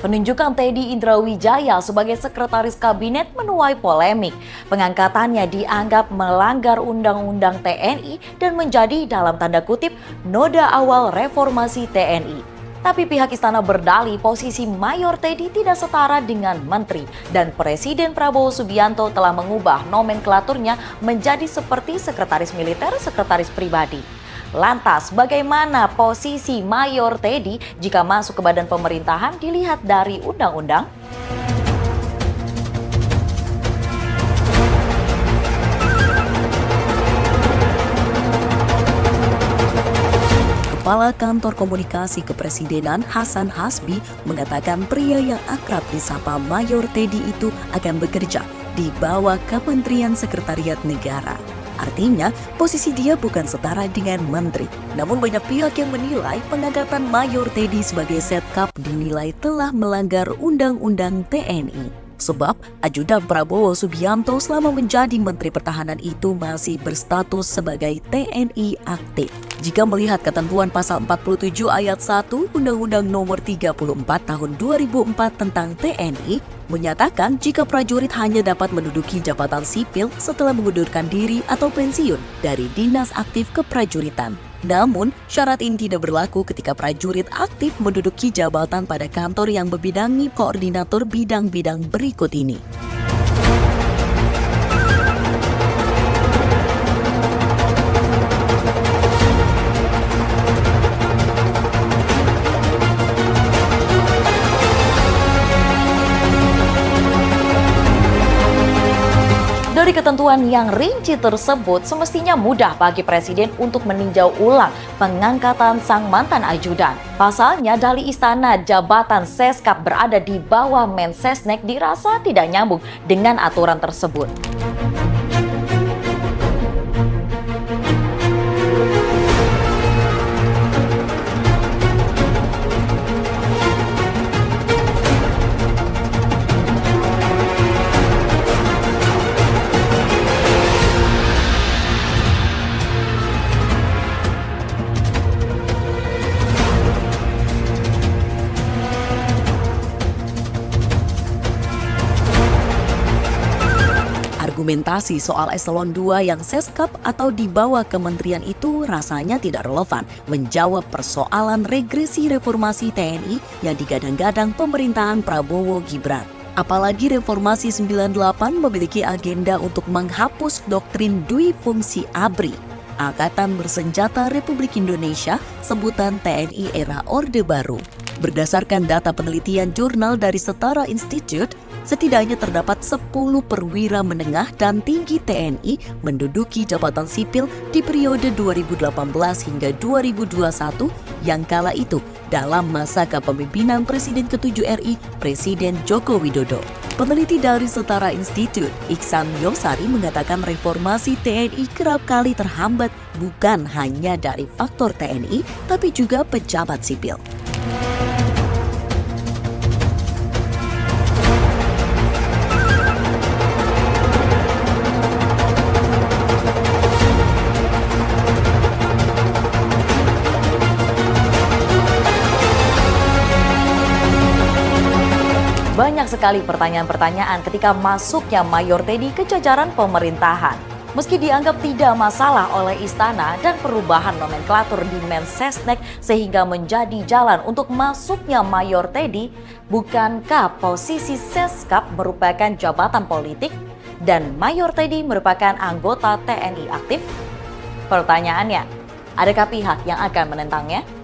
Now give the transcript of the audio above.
Penunjukan Teddy Indrawijaya sebagai sekretaris kabinet menuai polemik. Pengangkatannya dianggap melanggar Undang-Undang TNI dan menjadi dalam tanda kutip noda awal reformasi TNI. Tapi pihak istana berdalih posisi Mayor Teddy tidak setara dengan menteri dan Presiden Prabowo Subianto telah mengubah nomenklaturnya menjadi seperti sekretaris militer, sekretaris pribadi. Lantas, bagaimana posisi Mayor Teddy jika masuk ke badan pemerintahan dilihat dari undang-undang? Kepala Kantor Komunikasi Kepresidenan Hasan Hasbi mengatakan pria yang akrab disapa Mayor Teddy itu akan bekerja di bawah Kementerian Sekretariat Negara. Artinya, posisi dia bukan setara dengan menteri. Namun banyak pihak yang menilai pengangkatan Mayor Teddy sebagai Setkap dinilai telah melanggar Undang-Undang TNI. Sebab ajudan Prabowo Subianto selama menjadi Menteri Pertahanan itu masih berstatus sebagai TNI aktif. Jika melihat ketentuan pasal 47 ayat 1 Undang-Undang Nomor 34 Tahun 2004 tentang TNI, menyatakan jika prajurit hanya dapat menduduki jabatan sipil setelah mengundurkan diri atau pensiun dari dinas aktif keprajuritan. Namun, syarat ini tidak berlaku ketika prajurit aktif menduduki jabatan pada kantor yang membidangi koordinator bidang-bidang berikut ini. Dari ketentuan yang rinci tersebut, semestinya mudah bagi Presiden untuk meninjau ulang pengangkatan sang mantan ajudan. Pasalnya, dalih istana jabatan Seskap berada di bawah Mensesnek dirasa tidak nyambung dengan aturan tersebut. Argumentasi soal eselon 2 yang Seskap atau di bawah kementerian itu rasanya tidak relevan menjawab persoalan regresi reformasi TNI yang digadang-gadang pemerintahan Prabowo Gibran. Apalagi reformasi 98 memiliki agenda untuk menghapus doktrin dui fungsi ABRI, Angkatan Bersenjata Republik Indonesia, sebutan TNI era Orde Baru. Berdasarkan data penelitian jurnal dari Setara Institute, setidaknya terdapat 10 perwira menengah dan tinggi TNI menduduki jabatan sipil di periode 2018 hingga 2021 yang kala itu dalam masa kepemimpinan Presiden ke-7 RI, Presiden Joko Widodo. Peneliti dari Setara Institute, Iksan Yosari mengatakan reformasi TNI kerap kali terhambat bukan hanya dari faktor TNI, tapi juga pejabat sipil. Banyak sekali pertanyaan-pertanyaan ketika masuknya Mayor Teddy ke jajaran pemerintahan. Meski dianggap tidak masalah oleh istana dan perubahan nomenklatur di Mensesnek sehingga menjadi jalan untuk masuknya Mayor Teddy, bukankah posisi Seskap merupakan jabatan politik dan Mayor Teddy merupakan anggota TNI aktif? Pertanyaannya, adakah pihak yang akan menentangnya?